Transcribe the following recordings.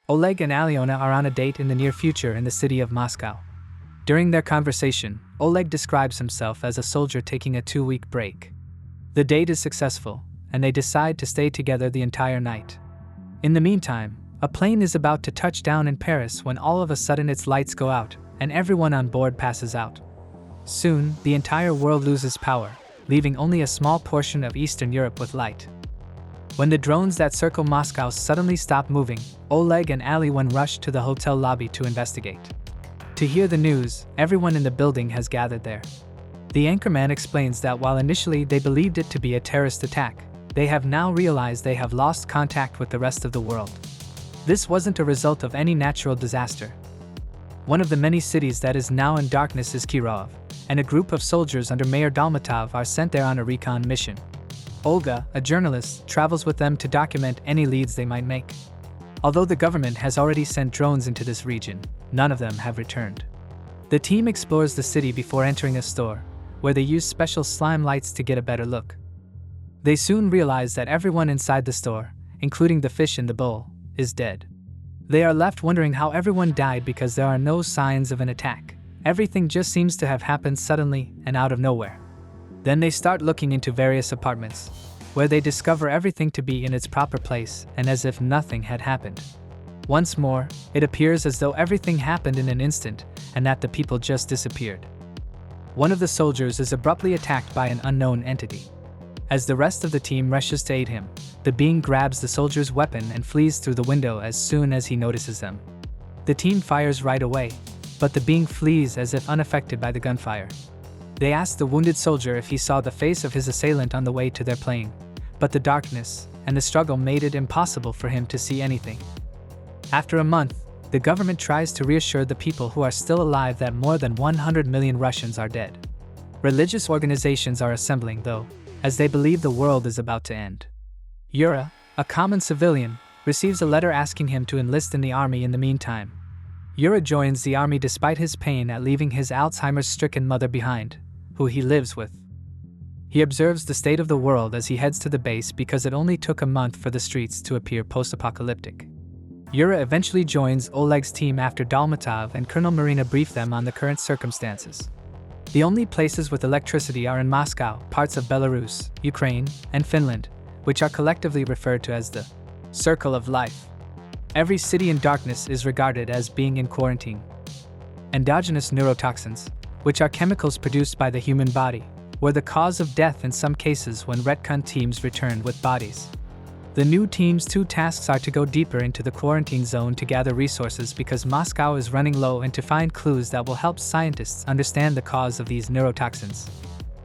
Oleg and Alyona are on a date in the near future in the city of Moscow. During their conversation, Oleg describes himself as a soldier taking a 2-week break. The date is successful, and they decide to stay together the entire night. In the meantime, a plane is about to touch down in Paris when all of a sudden its lights go out, and everyone on board passes out. Soon, the entire world loses power, leaving only a small portion of Eastern Europe with light. When the drones that circle Moscow suddenly stop moving, Oleg and Alyona rush to the hotel lobby to investigate. To hear the news, everyone in the building has gathered there. The anchorman explains that while initially they believed it to be a terrorist attack, they have now realized they have lost contact with the rest of the world. This wasn't a result of any natural disaster. One of the many cities that is now in darkness is Kirov, and a group of soldiers under Mayor Dalmatov are sent there on a recon mission. Olga, a journalist, travels with them to document any leads they might make. Although the government has already sent drones into this region, none of them have returned. The team explores the city before entering a store, where they use special slime lights to get a better look. They soon realize that everyone inside the store, including the fish in the bowl, is dead. They are left wondering how everyone died because there are no signs of an attack. Everything just seems to have happened suddenly and out of nowhere. Then they start looking into various apartments, where they discover everything to be in its proper place and as if nothing had happened. Once more, it appears as though everything happened in an instant and that the people just disappeared. One of the soldiers is abruptly attacked by an unknown entity. As the rest of the team rushes to aid him, the being grabs the soldier's weapon and flees through the window as soon as he notices them. The team fires right away, but the being flees as if unaffected by the gunfire. They ask the wounded soldier if he saw the face of his assailant on the way to their plane, but the darkness and the struggle made it impossible for him to see anything. After a month, the government tries to reassure the people who are still alive that more than 100 million Russians are dead. Religious organizations are assembling, though, as they believe the world is about to end. Yura, a common civilian, receives a letter asking him to enlist in the army in the meantime. Yura joins the army despite his pain at leaving his Alzheimer's-stricken mother behind, who he lives with. He observes the state of the world as he heads to the base because it only took a month for the streets to appear post-apocalyptic. Yura eventually joins Oleg's team after Dalmatov and Colonel Marina brief them on the current circumstances. The only places with electricity are in Moscow, parts of Belarus, Ukraine, and Finland, which are collectively referred to as the Circle of Life. Every city in darkness is regarded as being in quarantine. Endogenous neurotoxins, which are chemicals produced by the human body, were the cause of death in some cases when retcon teams returned with bodies. The new team's 2 tasks are to go deeper into the quarantine zone to gather resources because Moscow is running low and to find clues that will help scientists understand the cause of these neurotoxins.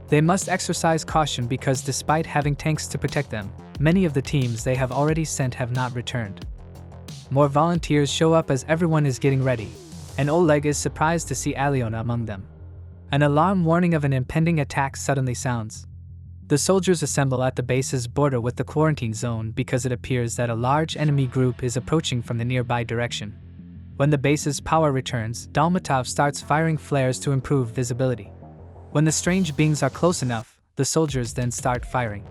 They must exercise caution because despite having tanks to protect them, many of the teams they have already sent have not returned. More volunteers show up as everyone is getting ready, and Oleg is surprised to see Alyona among them. An alarm warning of an impending attack suddenly sounds. The soldiers assemble at the base's border with the quarantine zone because it appears that a large enemy group is approaching from the nearby direction. When the base's power returns, Dalmatov starts firing flares to improve visibility. When the strange beings are close enough, the soldiers then start firing.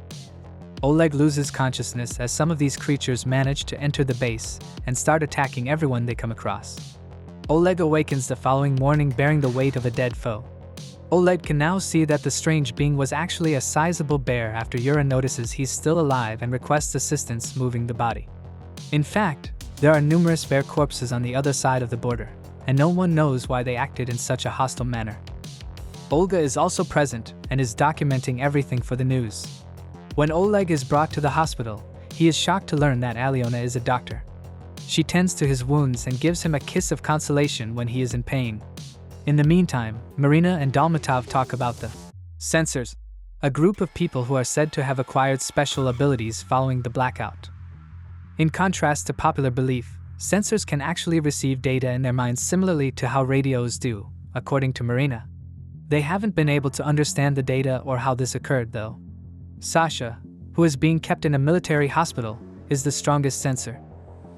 Oleg loses consciousness as some of these creatures manage to enter the base and start attacking everyone they come across. Oleg awakens the following morning bearing the weight of a dead foe. Oleg can now see that the strange being was actually a sizable bear after Yura notices he's still alive and requests assistance moving the body. In fact, there are numerous bear corpses on the other side of the border, and no one knows why they acted in such a hostile manner. Olga is also present and is documenting everything for the news. When Oleg is brought to the hospital, he is shocked to learn that Alyona is a doctor. She tends to his wounds and gives him a kiss of consolation when he is in pain. In the meantime, Marina and Dalmatov talk about the Sensors, a group of people who are said to have acquired special abilities following the blackout. In contrast to popular belief, sensors can actually receive data in their minds similarly to how radios do, according to Marina. They haven't been able to understand the data or how this occurred, though. Sasha, who is being kept in a military hospital, is the strongest sensor.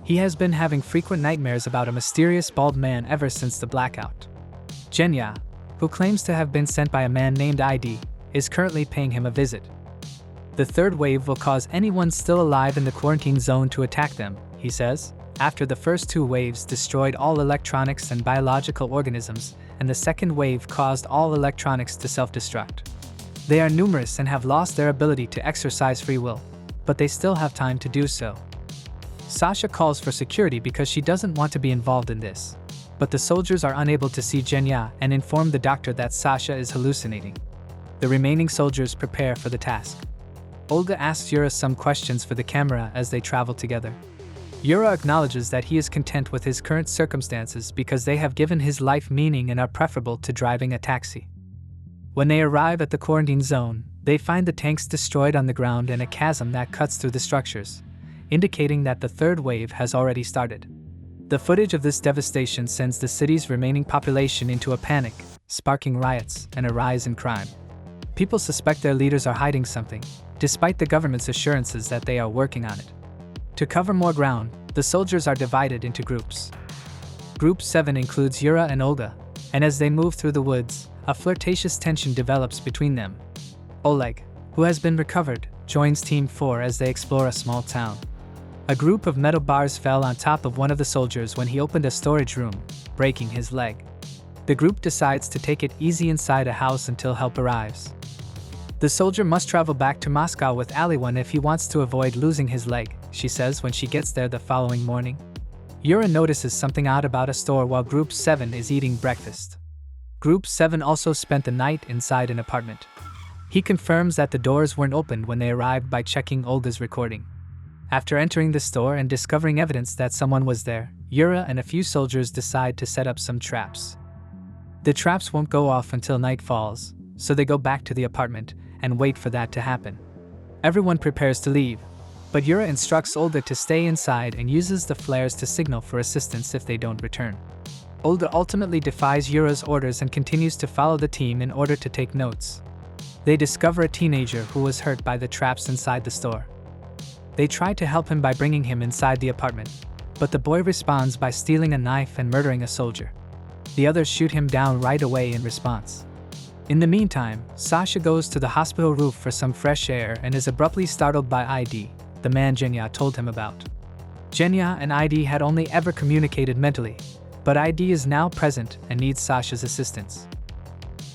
He has been having frequent nightmares about a mysterious bald man ever since the blackout. Genya, who claims to have been sent by a man named ID, is currently paying him a visit. The third wave will cause anyone still alive in the quarantine zone to attack them, he says, after the first two waves destroyed all electronics and biological organisms, and the second wave caused all electronics to self-destruct. They are numerous and have lost their ability to exercise free will, but they still have time to do so. Sasha calls for security because she doesn't want to be involved in this. But the soldiers are unable to see Genya and inform the doctor that Sasha is hallucinating. The remaining soldiers prepare for the task. Olga asks Yura some questions for the camera as they travel together. Yura acknowledges that he is content with his current circumstances because they have given his life meaning and are preferable to driving a taxi. When they arrive at the quarantine zone, they find the tanks destroyed on the ground and a chasm that cuts through the structures, indicating that the third wave has already started. The footage of this devastation sends the city's remaining population into a panic, sparking riots and a rise in crime. People suspect their leaders are hiding something, despite the government's assurances that they are working on it. To cover more ground, the soldiers are divided into groups. Group 7 includes Yura and Olga, and as they move through the woods, a flirtatious tension develops between them. Oleg, who has been recovered, joins Team 4 as they explore a small town. A group of metal bars fell on top of one of the soldiers when he opened a storage room, breaking his leg. The group decides to take it easy inside a house until help arrives. The soldier must travel back to Moscow with Aliwan if he wants to avoid losing his leg, she says when she gets there the following morning. Yura notices something odd about a store while Group 7 is eating breakfast. Group 7 also spent the night inside an apartment. He confirms that the doors weren't opened when they arrived by checking Olga's recording. After entering the store and discovering evidence that someone was there, Yura and a few soldiers decide to set up some traps. The traps won't go off until night falls, so they go back to the apartment and wait for that to happen. Everyone prepares to leave, but Yura instructs Olga to stay inside and uses the flares to signal for assistance if they don't return. Olga ultimately defies Yura's orders and continues to follow the team in order to take notes. They discover a teenager who was hurt by the traps inside the store. They try to help him by bringing him inside the apartment, but the boy responds by stealing a knife and murdering a soldier. The others shoot him down right away in response. In the meantime, Sasha goes to the hospital roof for some fresh air and is abruptly startled by ID, the man Genya told him about. Genya and ID had only ever communicated mentally, but ID is now present and needs Sasha's assistance.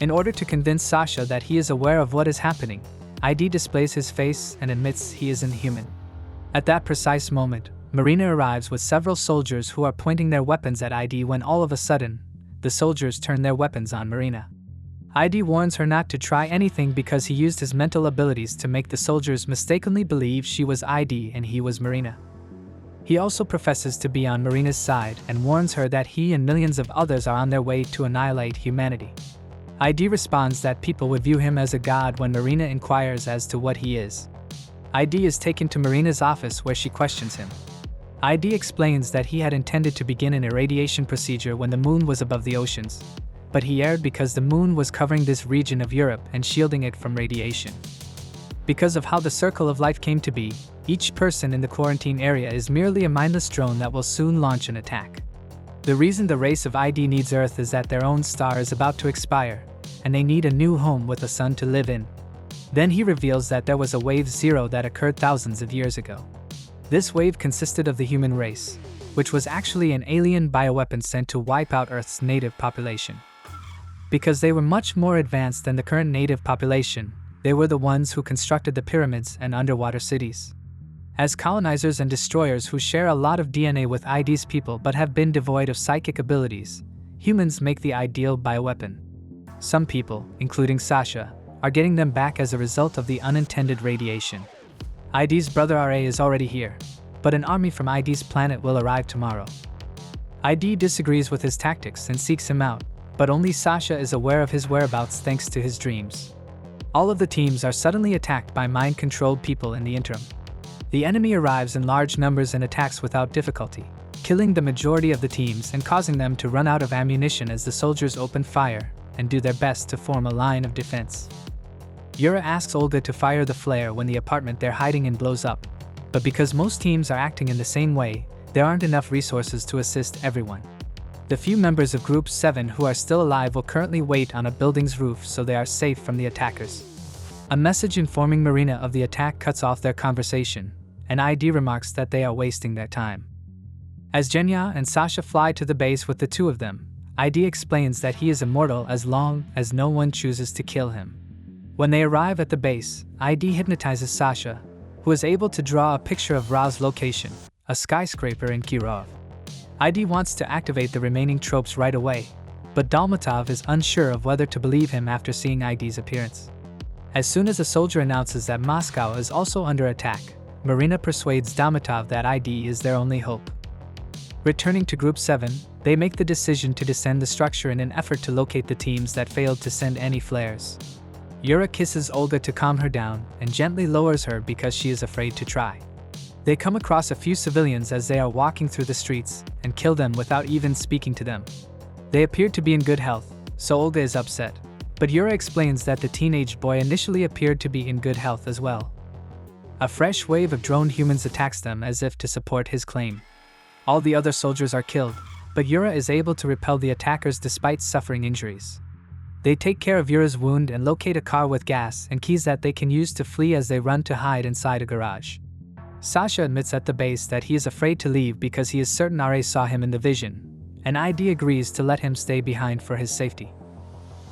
In order to convince Sasha that he is aware of what is happening, ID displays his face and admits he isn't human. At that precise moment, Marina arrives with several soldiers who are pointing their weapons at ID when all of a sudden, the soldiers turn their weapons on Marina. ID warns her not to try anything because he used his mental abilities to make the soldiers mistakenly believe she was ID and he was Marina. He also professes to be on Marina's side and warns her that he and millions of others are on their way to annihilate humanity. ID responds that people would view him as a god when Marina inquires as to what he is. ID is taken to Marina's office where she questions him. ID explains that he had intended to begin an irradiation procedure when the moon was above the oceans, but he erred because the moon was covering this region of Europe and shielding it from radiation. Because of how the circle of life came to be, each person in the quarantine area is merely a mindless drone that will soon launch an attack. The reason the race of ID needs Earth is that their own star is about to expire, and they need a new home with a sun to live in. Then he reveals that there was a wave 0 that occurred thousands of years ago. This wave consisted of the human race, which was actually an alien bioweapon sent to wipe out Earth's native population. Because they were much more advanced than the current native population, they were the ones who constructed the pyramids and underwater cities. As colonizers and destroyers who share a lot of DNA with ID's people but have been devoid of psychic abilities, humans make the ideal bioweapon. Some people, including Sasha, are getting them back as a result of the unintended radiation. ID's brother RA is already here, but an army from ID's planet will arrive tomorrow. ID disagrees with his tactics and seeks him out, but only Sasha is aware of his whereabouts thanks to his dreams. All of the teams are suddenly attacked by mind-controlled people in the interim. The enemy arrives in large numbers and attacks without difficulty, killing the majority of the teams and causing them to run out of ammunition as the soldiers open fire and do their best to form a line of defense. Yura asks Olga to fire the flare when the apartment they're hiding in blows up, but because most teams are acting in the same way, there aren't enough resources to assist everyone. The few members of Group 7 who are still alive will currently wait on a building's roof so they are safe from the attackers. A message informing Marina of the attack cuts off their conversation, and ID remarks that they are wasting their time. As Genya and Sasha fly to the base with the two of them, ID explains that he is immortal as long as no one chooses to kill him. When they arrive at the base, ID hypnotizes Sasha, who is able to draw a picture of Ra's location, a skyscraper in Kirov. ID wants to activate the remaining tropes right away, but Dalmatov is unsure of whether to believe him after seeing ID's appearance. As soon as a soldier announces that Moscow is also under attack, Marina persuades Dalmatov that ID is their only hope. Returning to Group 7, they make the decision to descend the structure in an effort to locate the teams that failed to send any flares. Yura kisses Olga to calm her down and gently lowers her because she is afraid to try. They come across a few civilians as they are walking through the streets and kill them without even speaking to them. They appear to be in good health, so Olga is upset, but Yura explains that the teenage boy initially appeared to be in good health as well. A fresh wave of drone humans attacks them as if to support his claim. All the other soldiers are killed, but Yura is able to repel the attackers despite suffering injuries. They take care of Yura's wound and locate a car with gas and keys that they can use to flee as they run to hide inside a garage. Sasha admits at the base that he is afraid to leave because he is certain RA saw him in the vision, and ID agrees to let him stay behind for his safety.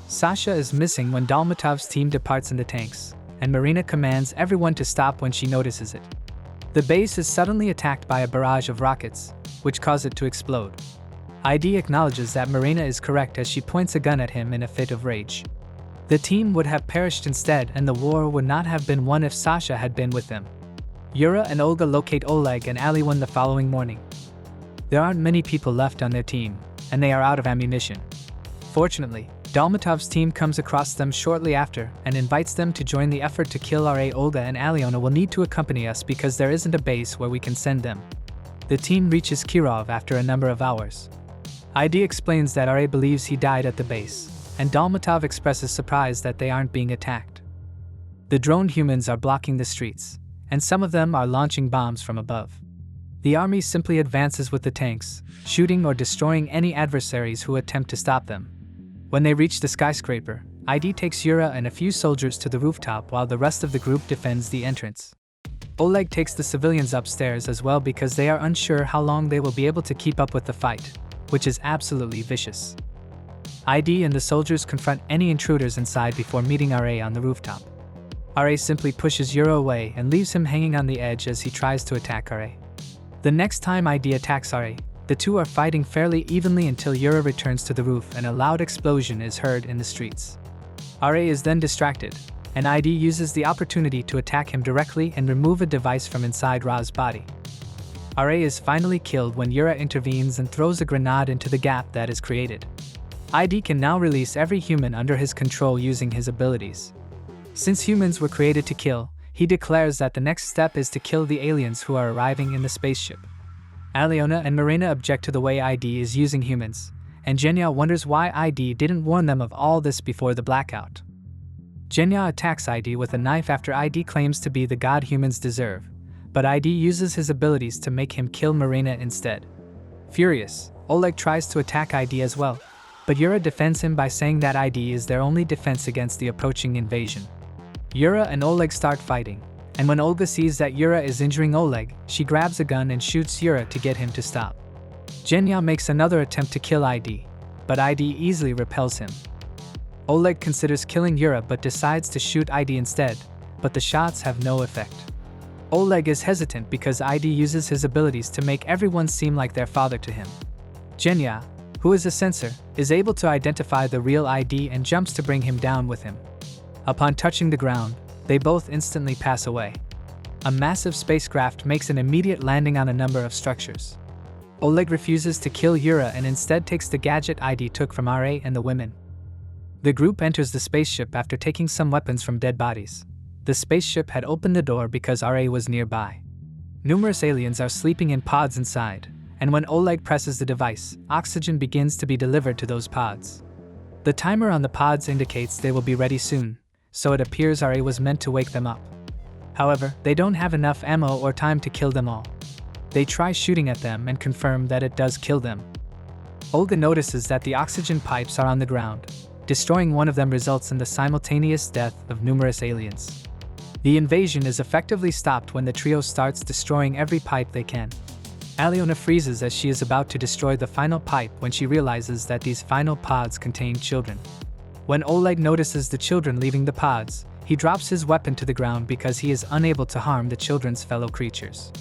Sasha is missing when Dalmatov's team departs in the tanks, and Marina commands everyone to stop when she notices it. The base is suddenly attacked by a barrage of rockets, which cause it to explode. ID acknowledges that Marina is correct as she points a gun at him in a fit of rage. The team would have perished instead, and the war would not have been won if Sasha had been with them. Yura and Olga locate Oleg and Aliwan the following morning. There aren't many people left on their team, and they are out of ammunition. Fortunately, Dalmatov's team comes across them shortly after and invites them to join the effort to kill RA. Olga and Aliona will need to accompany us because there isn't a base where we can send them. The team reaches Kirov after a number of hours. ID explains that RA believes he died at the base, and Dalmatov expresses surprise that they aren't being attacked. The drone humans are blocking the streets, and some of them are launching bombs from above. The army simply advances with the tanks, shooting or destroying any adversaries who attempt to stop them. When they reach the skyscraper, ID takes Yura and a few soldiers to the rooftop while the rest of the group defends the entrance. Oleg takes the civilians upstairs as well because they are unsure how long they will be able to keep up with the fight, which is absolutely vicious. ID and the soldiers confront any intruders inside before meeting RA on the rooftop. RA simply pushes Yura away and leaves him hanging on the edge as he tries to attack RA. The next time ID attacks RA, the two are fighting fairly evenly until Yura returns to the roof and a loud explosion is heard in the streets. RA is then distracted, and ID uses the opportunity to attack him directly and remove a device from inside Ra's body. RA is finally killed when Yura intervenes and throws a grenade into the gap that is created. ID can now release every human under his control using his abilities. Since humans were created to kill, he declares that the next step is to kill the aliens who are arriving in the spaceship. Aliona and Marina object to the way ID is using humans, and Genya wonders why ID didn't warn them of all this before the blackout. Genya attacks ID with a knife after ID claims to be the god humans deserve, but ID uses his abilities to make him kill Marina instead. Furious, Oleg tries to attack ID as well, but Yura defends him by saying that ID is their only defense against the approaching invasion. Yura and Oleg start fighting, and when Olga sees that Yura is injuring Oleg, she grabs a gun and shoots Yura to get him to stop. Genya makes another attempt to kill ID, but ID easily repels him. Oleg considers killing Yura but decides to shoot ID instead, but the shots have no effect. Oleg is hesitant because ID uses his abilities to make everyone seem like their father to him. Genya, who is a sensor, is able to identify the real ID and jumps to bring him down with him. Upon touching the ground, they both instantly pass away. A massive spacecraft makes an immediate landing on a number of structures. Oleg refuses to kill Yura and instead takes the gadget ID took from RA and the women. The group enters the spaceship after taking some weapons from dead bodies. The spaceship had opened the door because RA was nearby. Numerous aliens are sleeping in pods inside, and when Oleg presses the device, oxygen begins to be delivered to those pods. The timer on the pods indicates they will be ready soon, so it appears RA was meant to wake them up. However, they don't have enough ammo or time to kill them all. They try shooting at them and confirm that it does kill them. Olga notices that the oxygen pipes are on the ground. Destroying one of them results in the simultaneous death of numerous aliens. The invasion is effectively stopped when the trio starts destroying every pipe they can. Alyona freezes as she is about to destroy the final pipe when she realizes that these final pods contain children. When Oleg notices the children leaving the pods, he drops his weapon to the ground because he is unable to harm the children's fellow creatures.